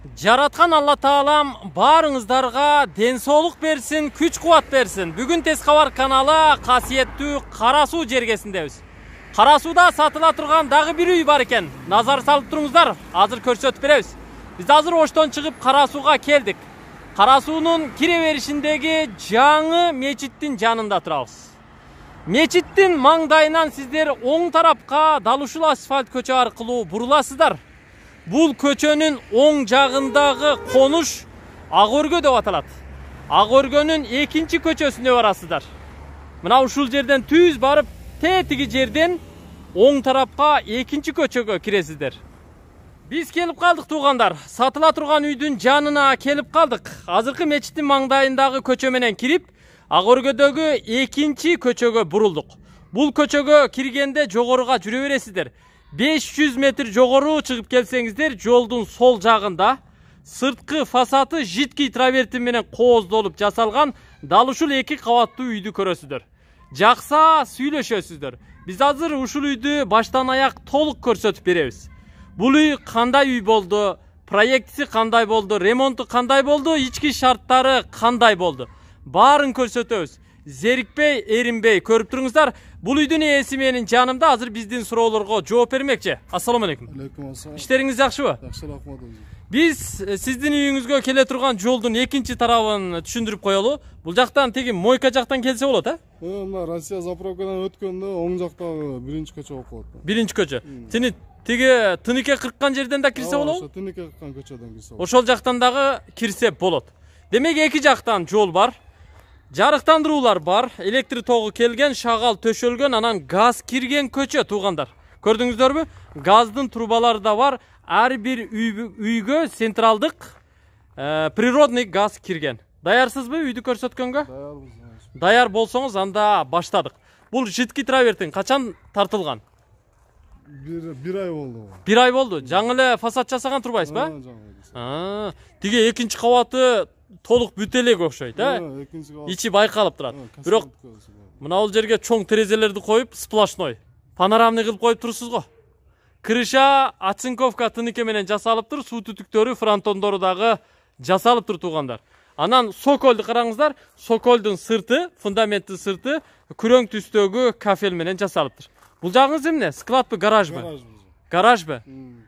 Жараткан Алла Таалам барыңыздарга ден соолук берсин, күч кубат берсин. Бүгүн Тез Кабар каналы касиеттүү Кара Суу жергесиндебиз. Кара Сууда сатыла турган дагы бир үй бар экен. Назар салып туруңуздар, азыр көрсөтүп беребиз. Биз азыр Оштон чыгып Кара Сууга келдик. Кара Суунун кире беришиндеги жаңы мечиттин жанында турабыз. Мечиттин маңдайынан сиздер оң тарапка дал ушул асфальт көчө аркылуу буруласыздар. Бул көчөнүн оң жагындагы конуш Ак Өргө деп аталат. Ак Өргөнүн экинчи көчөсүнө барасыздар. Мына ушул жерден түз барып, тетиги жерден оң тарапка экинчи көчөгө киресиздер. Биз келип калдык туугандар. Сатыла турган үйдүн жанына келип калдык. Азыркы мечиттин маңдайындагы көчө менен кирип, Ак Өргөдөгү экинчи көчөгө бурулдук. Бул көчөгө киргенде жогоруга жүрө бересиздер. 500 метр жогору чыгып келсеңиздер, жолдун сол жагында сырткы фасады житки траверти менен кооздолуп жасалган дал ушул эки кабаттуу үйдү көрөсүздөр. Жакса сүйлөшөсүздөр. Биз азыр ушул үйдү баштан аяк толук көрсөтүп беребиз. Бул үй кандай үй болду, проектиси кандай болду, ремонту кандай болду, ички шарттары кандай болду, баарын көрсөтөбүз. Зерикпей, эринбей көрүп туруңуздар. Бул үйдүн ээси менин жанымда, азыр биздин суроолорго жооп бермекчи. Ассаламу алейкум. Алейкум ассалам. Иштериңиз жакшыбы? Жакшы, рахмат. Биз сиздин үйүңүзгө келе турган жолдун экинчи тарабын түшүндүрүп коелу. Бул жактан теги мойка жактан келсе болот, а? Мына Россия заправкадан өткөндө оң жактагы биринчи көчө болуп калат. Биринчи көчө. Тини теги тыныке кырккан жерден да кирсе болобу? Тыныке кырккан көчөдөн кирсе болот. Ошол жактан дагы кирсе болот. Демек эки жактан жол бар. Жарыктандыруулар бар, электр тогу келген, шагал төшөлгөн, анан газ кирген көчө туугандар. Көрдүңүздөрбү? Газдын трубалары да бар. Ар бир үйгө централдык природный газ кирген. Даярсызбы үйдү көрсөткөнгө? Даярбыз. Даяр болсоңуз анда баштадык. Бул житки травертин качан тартылган? Бир ай болду. Бир ай болду. Жаңы эле фасад жасаган турбайсызбы? Тиги экинчи кабаты толук бүт элек окшойт, ичи байкалып турат. Бирок мына бул жерге чоң терезелерди коюп, сплошной, панорамный кылып коюп турсуз го. Крыша оцинковка тыныке менен жасалыптыр, суу түтүктөрү, фронтондору дагы жасалыптыр туугандар. Анан соколду караңыздар, соколдун сырты, фундаменттин сырты күрөң түстөгү кафель менен жасалыптыр. Бул жагыңыз эмне? Складбы, гаражбы? Гаражбы?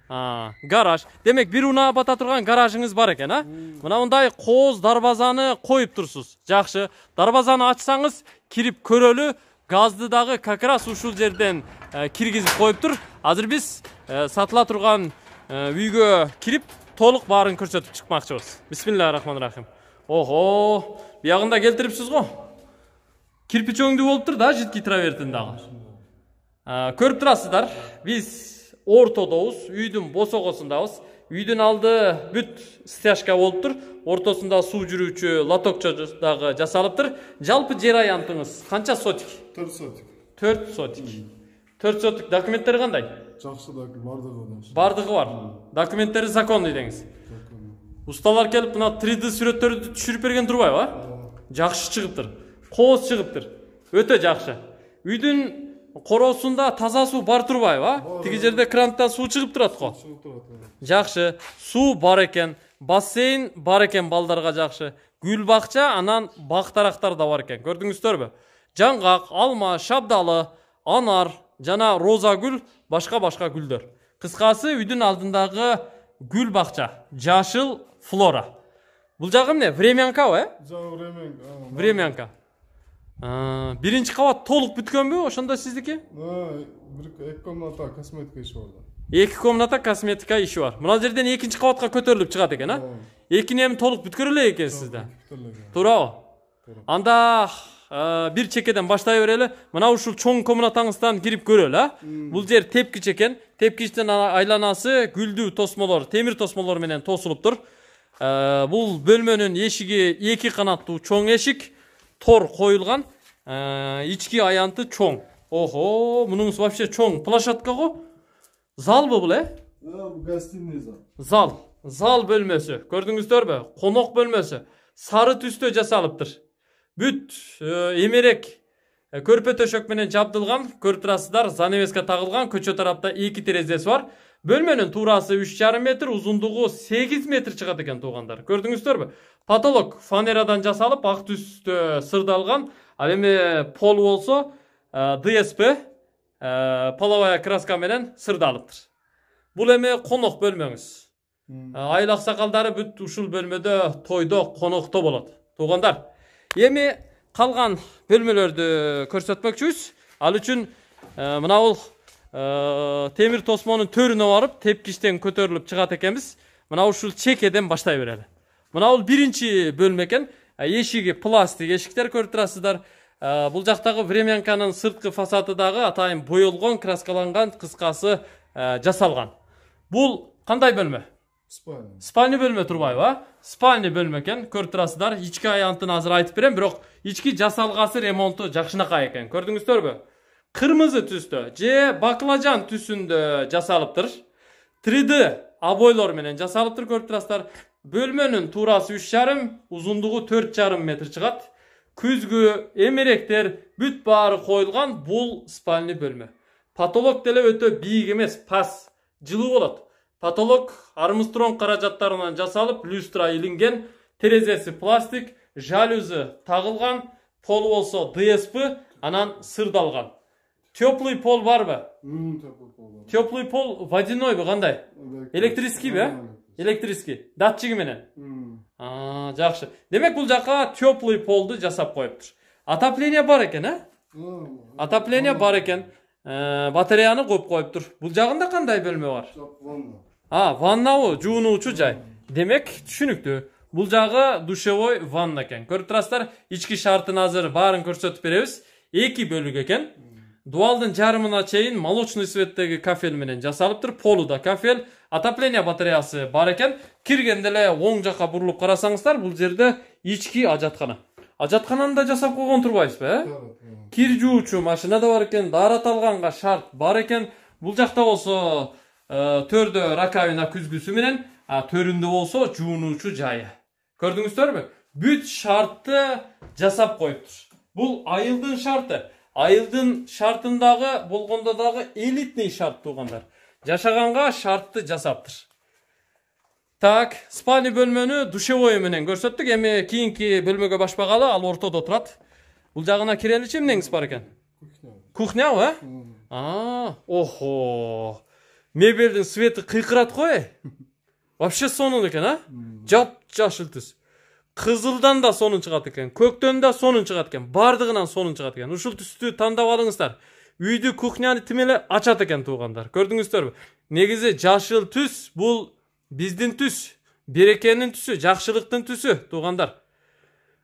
Гараж. Демек бир унаа бата турган гаражыңыз бар экен, а? Мына мындай кооз дарбазаны коюп турсуз. Жакшы. Дарбазаны ачсаңыз, кирип көрөлү. Газды дагы как раз ушул жерден киргизип коюптур. Азыр биз сатыла турган үйгө кирип, толук баарын көрсөтүп чыкмакчыбыз. Бисмиллахиррахманиррахим. Ого, биягында келтирипсиз го. Кирпич өңдүү болуптур да, житки травертин дагы. Көрүп турасыздар. Биз ортодобуз, үйдүн босогосундабыз. Үйдүн алды бүт стяжка болуптур. Ортосунда суу жүрүүчү лотокчо дагы жасалыптыр. Жалпы жер аянтыңыз канча сотик? 4 сотик. 4 сотик. 4 сотик. Документтери кандай? Жакшы, бардыгы. Бардыгы бар. Документтери законный деңиз. Усталар келип мына 3D сүрөттөрдү түшүрүп берген турбайбы? Жакшы чыгыптыр. Кооз чыгыптыр. Өтө жакшы. Үйдүн короосунда таза суу бар турбайбы? Тиги жерде кранттан суу чыгып турат го. Жакшы. Суу бар экен. Бассейн бар экен балдарга жакшы. Гүл бакча, анан бактарактар да бар экен. Көрдүңүздөрбү? Жаңгак, алма, шабдалы, анар, жана роза гүл, башка гүлдөр. Кыскасы үйдүн алдындагы гүл бакча, жашыл флора. Бул жагы эмне? Времянкабы, Времянка. Биринчи кабат толук бүткөнбү? Ошондо сиздики? Эки комната косметика иши бар. Эки комната косметика иши бар. Мына жерден экинчи кабатка көтөрүлүп чыгат экен, а? Экини эми толук бүткөрө элек экенсиз да. Туурабы? Анда бир чекеден баштай берели. Мына ушул чоң комнатаңыздан кирип көрөлү, а? Бул жер тепкич экен. Тепкичтин айланасы гүлдүү тосмолор, темир тосмолор менен тосулуптур. Бул бөлмөнүн эшиги эки канаттуу чоң эшик. Тор коюлган, ички аянты чоң. Ого, мунуңуз вообще чоң. Площадка го? Залбы бул, Гостиный зал. Зал бөлмөсү. Көрдүңүздөрбү? Конок бөлмөсү. Сары түстө жасалыптыр. Бүт эмерек көрпө төшөк менен жабдылган. Көрүп турасыздар, занавеска тагылган. Көчө тарапта эки терезеси бар. Бөлмөнүн туурасы 3,5 метр, узундугу 8 метр чыгат экен туугандар. Көрдүңүздөрбү? Потолок фанерадан жасалып, ак түстө сырдалган. Ал эми пол болсо ДСП половая краска менен сырдалыптыр. Бул эми конок бөлмөңүз. Айыл аксакалдары бүт ушул бөлмөдө тойдо, конокто болот. Туугандар, эми калган бөлмөлөрдү көрсөтмөкчүбүз. Ал үчүн мына бул темир тосмонун төрүнө барып, тепкичтен көтөрүлүп чыгат экенбиз. Мына ушул чекеден баштай берели. Мына бул биринчи бөлмө экен. Эшиги пластик эшиктер көрүп турасыздар. Бул жактагы времянканын сырткы фасады дагы атайын боелгон, краскаланган, кыскасы жасалган. Бул кандай бөлмө? Спальный бөлмө турбайбы? Спальный бөлмө экен. Көрүп турасыздар. Ички аянтын азыр айтып берем, бирок ички жасалгасы, ремонту жакшынакай экен. Көрдүңүздөрбү? Кырмызы түстө же баклажан түсүндө жасалыптыр. 3D обойлор менен жасалыптыр, көрүп турасыздар. Бөлмөнүн туурасы 3,5, узундугу 4,5 метр чыгат. Күзгү, эмеректер бүт баары коюлган. Бул спальный бөлмө. Потолок деле өтө бийик эмес, пас, жылуу болот. Потолок Армстронг каражаттарынан жасалып, люстра илинген, терезеси пластик, жалюзы тагылган, пол болсо ДСП, анан сырдалган. Теплый пол барбы? Теплый пол водяной кандай? Электрический бе? Электрический. Датчиги менен. Жакшы. Демек бул жака теплый полду жасап коюптур. Отопление бар экен, Отопление бар экен. Батареяны коюп коюптур. Бул жагында кандай бөлмө бар? Ваннабы, жуунуучу жай. Демек түшүнүктүү. Бул жагы душевой ванна экен. Көрүп турасыздар, ички шартын азыр баарын көрсөтүп беребиз. 2 бөлүк экен. Дуалдын жарымына чейин молочный цветтеги кафель менен жасалыптыр. Полуда кафель, отопление батареясы бар экен. Киргенде эле оң жака бурулуп карасаңыздар, бул жерде ички ажаткана. Ажаткананы да жасап койгон турбайсызбы, Кир жуучу машина да бар экен, даарат алганга шарт бар экен. Бул жакта болсо төрдө раковина күзгүсү менен, төрүндө болсо жуунуучу жайы. Көрдүңүздөрбү? Бүт шартты жасап коюптур. Бул айылдын шарты. Айылдын шартындагы болгондо дагы элитный шарт туугандар. Жашаганга шартты жасаптыр. Так, спальный бөлмөнү душевой менен көрсөттүк. Эми кийинки бөлмөгө башпагалы, ал ортодо турат. Бул жагына киреличи эмнеңиз бар экен? Кухнябы? Охо. Мебелдин свети кыйкырат кой. Вообще сонун экен, Жап-жашыл түс. Кызылдан да сонун чыгат экен, көктөн да сонун чыгат экен, бардыгынан сонун чыгат экен. Ушул түстү тандап алыңыздар. Үйдү, кухняны тим эле ачат экен туугандар. Көрдүңүздөрбү? Негизи жашыл түс бул биздин түс, берекенин түсү, жакшылыктын түсү туугандар.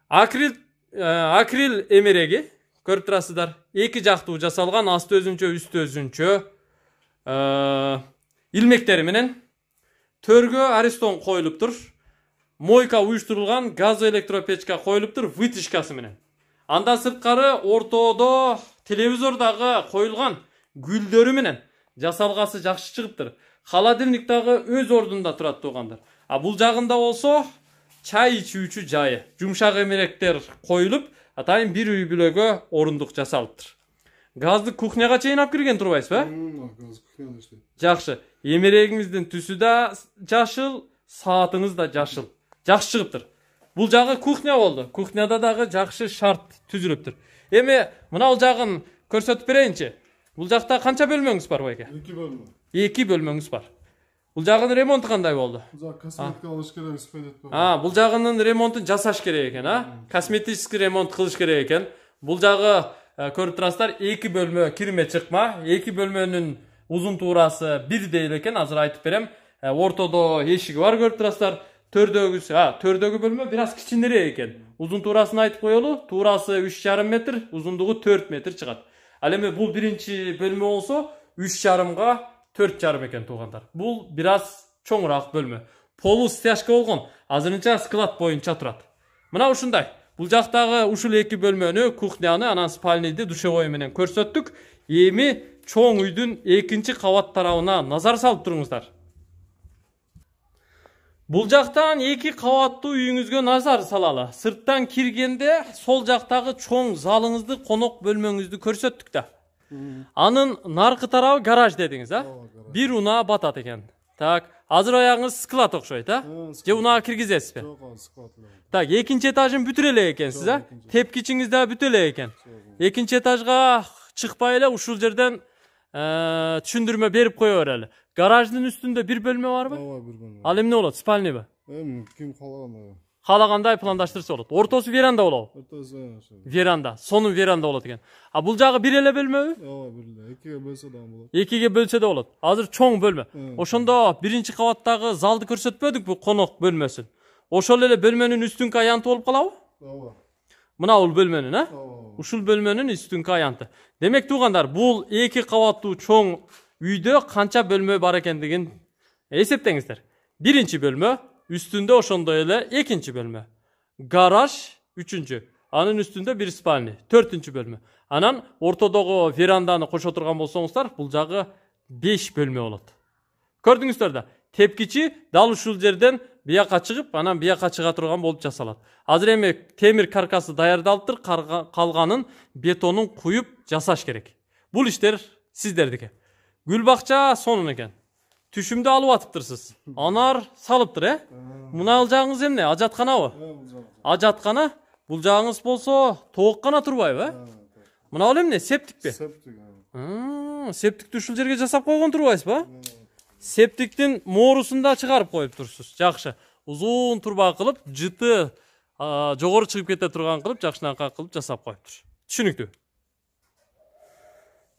Акрил эмереги көрүп турасыздар. 2 жактуу жасалган, асты өзүнчө, үстү өзүнчө. Илмектери менен төргө аристон коюлуптур. Мойка уюштурулган, газоэлектропечка коюлуптур вытяжкасы менен. Андан сырткары ортодо телевизор дагы коюлган, гүлдөрү менен жасалгасы жакшы чыгыптыр. Холодильник дагы өз ордунда турат туугандар. Бул жагында болсо чай ичүүчү жайы, жумшак эмеректер коюлуп, атайын бир үй бүлөгө орундук жасалыптыр. Газды кухняга чейин алып кирген турбайсызбы? Газ кухняда иштейт. Жакшы. Эмерегиңиздин түсү да жашыл, саатыңыз да жашыл. Жакшы чыгыптыр. Бул жагы кухня болду. Кухняда дагы жакшы шарт түзүлүптүр. Эми мына бул жагын көрсөтүп берейинчи. Бул жакта канча бөлмөңүз бар байке? 2 бөлмө. 2 бөлмөңүз бар. Бул жагынын ремонту кандай болду? Бул косметика алыш керек, спайдет бар. Бул жагынын ремонтун жасаш керек экен, Косметический ремонт кылыш керек экен. Бул жагы көрүп турасыздар, 2 бөлмө кирме чыкма. 2 бөлмөнүн узун туурасы бирдей эле экен, азыр айтып берем. Ортодо эшиги бар, көрүп турасыздар. Төрдөгү бөлмө бир аз кичинерээк экен. Узун туурасын айтып коелу. Туурасы 3,5 метр, узундугу 4 метр чыгат. Ал эми бул биринчи бөлмө болсо 3,5га 4,5 экен туугандар. Бул бир аз чоңураак бөлмө. Полу стяжка болгон. Азырынча склад боюнча турат. Мына ушундай. Бул жактагы ушул 2 бөлмөнү, кухняны, анан спальныйды душевой менен көрсөттүк. Эми чоң үйдүн 2-чи кабат тарабына назар салып туруңуздар. Бул жактан 2 кабаттуу үйүңүзгө назар салалы. Сырттан киргенде сол жактагы чоң залыңызды, конок бөлмөңүздү көрсөттүк да. Анын наркы тарабы гараж дедиңиз, а? Ооба, гараж. Бир унаа батат экен. Так, азыр аягыңыз склад окшойт, а? Же унаа киргизесизби? Жок, склад эле. Так, экинчи этажын бүтүр эле экенсиз, а? Тепкичиңиз да бүтө эле экен. Экинчи этажга чыкпай эле ушул жерден түшүндүрмө берип кое берели. Гараждын үстүндө бир бөлмө барбы? Ооба, бир бөлмө. Ал эмне болот? Спальныйбы? Ким калаган? Каалагандай пландаштырса болот. Ортосу веранда болобу? Ортосу ошо. Веранда, сонун веранда болот экен. А бул жагы бир эле бөлмөбү? Ооба, бир эле. Экиге бөлсө да болот. Экиге бөлсө да болот. Азыр чоң бөлмө. Ошондо биринчи кабаттагы залды көрсөтпөдүкпү, конок бөлмөсүн. Ошол эле бөлмөнүн үстүнкү аянты болуп калабы? Ооба. Мына бул бөлмөнүн, а? Ооба. Ушул бөлмөнүн үстүнкү аянты. Демек туугандар, бул эки кабаттуу чоң үйдө канча бөлмө бар экендигин эсептеңиздер. Биринчи бөлмө, үстүндө ошондой эле экинчи бөлмө. Гараж үчүнчү. Анын үстүндө бир спальня, төртүнчү бөлмө. Анан ортодогу веранданы кошо турган болсоңуздар, бул жагы 5 бөлмө болот. Көрдүңүздөр да, тепкичи дал ушул жерден бияка чыгып, анан бияка чыга турган болуп жасалат. Азыр эми темир каркасы даярдалыптыр, калганын бетонун куюп жасаш керек. Бул иштер сиздердики. Гүл бакча сонун экен. Түшүмдү алып атыптырсыз. Анар салыптыр, Мына жагыңыз эмне? Ажатканабы? Ажаткана? Бул жагыңыз болсо тоок гана турбайбы? Мына ал эмне? Септикпи? Септик. Септикти ушул жерге жасап койгон турбайсызбы? Септиктин моорусунда чыгарып коюп турсуз. Жакшы. Узун турба кылып, жыты жогору чыгып кете турган кылып, жакшынакай кылып жасап коюптур. Түшүнүктүү.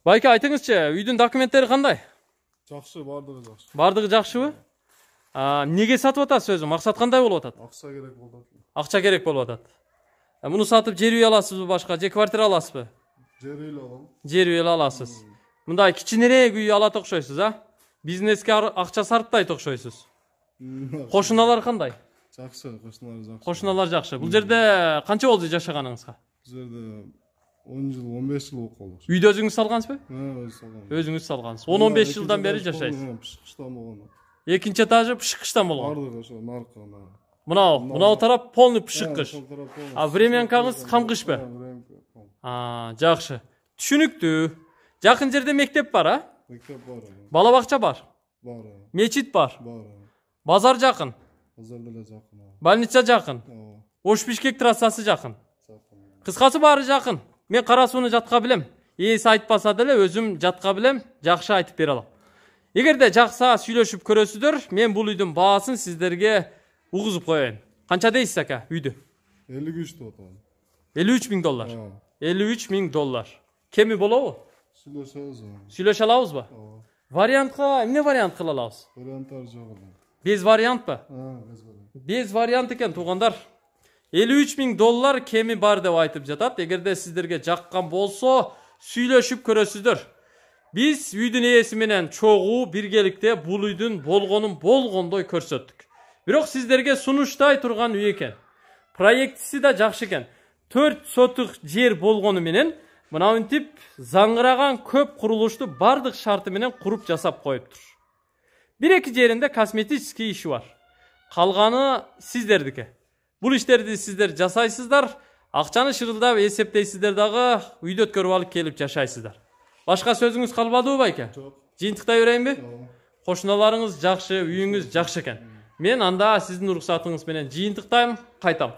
Байке, айтыңызчы, үйдүн документтери кандай? Жакшы, бардыгы жакшы. Бардыгы жакшыбы? Неге сатып атасыз өзү? Максат кандай болуп атат? Акча керек болду. Акча керек болуп атат. Муну сатып жер үй аласызбы башка? Же квартира аласызбы? Жер үй алам. Жер үй аласыз. Мындай кичинерээк үй алат окшойсуз, а? Бизнеске акча сарптайт окшойсуз. Кошуналар кандай? Жакшы, кошуналар жакшы. Кошуналар жакшы. Бул жерде канча болду жашаганыңызга? Бул жерде 10 жыл, 15 жыл болуп калды. Үйдү өзүңүз салгансызбы? Өзү салгам. Өзүңүз салгансыз. 10-15 жылдан бери жашайсыз. Пышкычтан болгон. Экинчи этажы пышкычтан болгон. Бардыгы ошо наркына. Мынау тарап полный пышкыч. А времянкаңыз камкычпы? Жакшы. Түшүнүктүү. Жакын жерде мектеп бар, а? Мектеп бар. Бала бакча бар. Бар. Мечит бар. Бар. Базар жакын. Базар деле жакын. Больница жакын. Ош Бишкек трассасы жакын. Кыскасы баары жакын. Мен Кара Сууну жатка билем. Ээси айтпаса деле өзүм жатка билем, жакшы айтып бере алам. Эгерде жакса сүйлөшүп көрөсүздөр, мен бул үйдүн баасын сиздерге угузуп коеюн. Канча дейсиз ака үйдү? 53 деп атам. 53 000 доллар. 53 000 доллар. Кеми болобу? Сүйлөшөбүз. Сүйлөшө алабызбы? Вариантка эмне вариант кыла алабыз? Варианттар жок эле. Без вариантпы? Без вариант. Без вариант экен туугандар. 53 000 доллар кеми бар деп айтып жатат. Эгерде сиздерге жаккан болсо, сүйлөшүп көрөсүздөр. Биз үйдүн ээси менен чогуу биргеликте бул үйдүн болгонун болгондой көрсөттүк. Бирок сиздерге сунуштай турган үй экен. Проектиси да жакшы экен. 4 сотук жер болгону менен мынантип заңгыраган көп курулушту бардык шарты менен куруп жасап коюптур. Бир-эки жеринде косметический иши бар. Калганы сиздердики. Бул иштерди сиздер жасайсыздар, акчаны шырылдап эсептейсиздер дагы үйдө өткөрүп алып келип жашайсыздар. Башка сөзүңүз калбадыбы байке? Жок. Жыйынтыктай берейинби? Кошуналарыңыз жакшы, үйүңүз жакшы экен. Мен анда сиздин уруксатыңыз менен жыйынтыктайм, кайтам.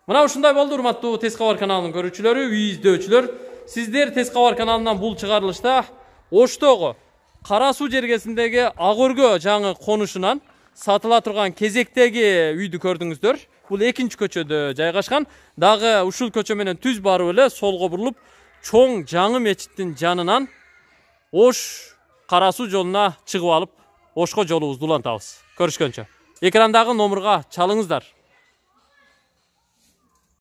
Мына ушундай болду урматтуу Тез Кабар каналынын көрүүчүлөрү, үй издөчүлөр. Сиздер Тез Кабар каналынан бул чыгарылышта Оштогу Кара Суу жергесиндеги Ак Өргө жаңы конушунан сатыла турган кезектеги үйдү көрдүңүздөр. Бул экинчи көчөдө жайгашкан. Дагы ушул көчө менен түз барып эле солго бурулуп, чоң жаңы мечиттин жанынан Ош Кара Суу жолуна чыгып алып, Ошко жолубузду улантабыз. Көрүшкөнчө. Экрандагы номурга чалыңыздар.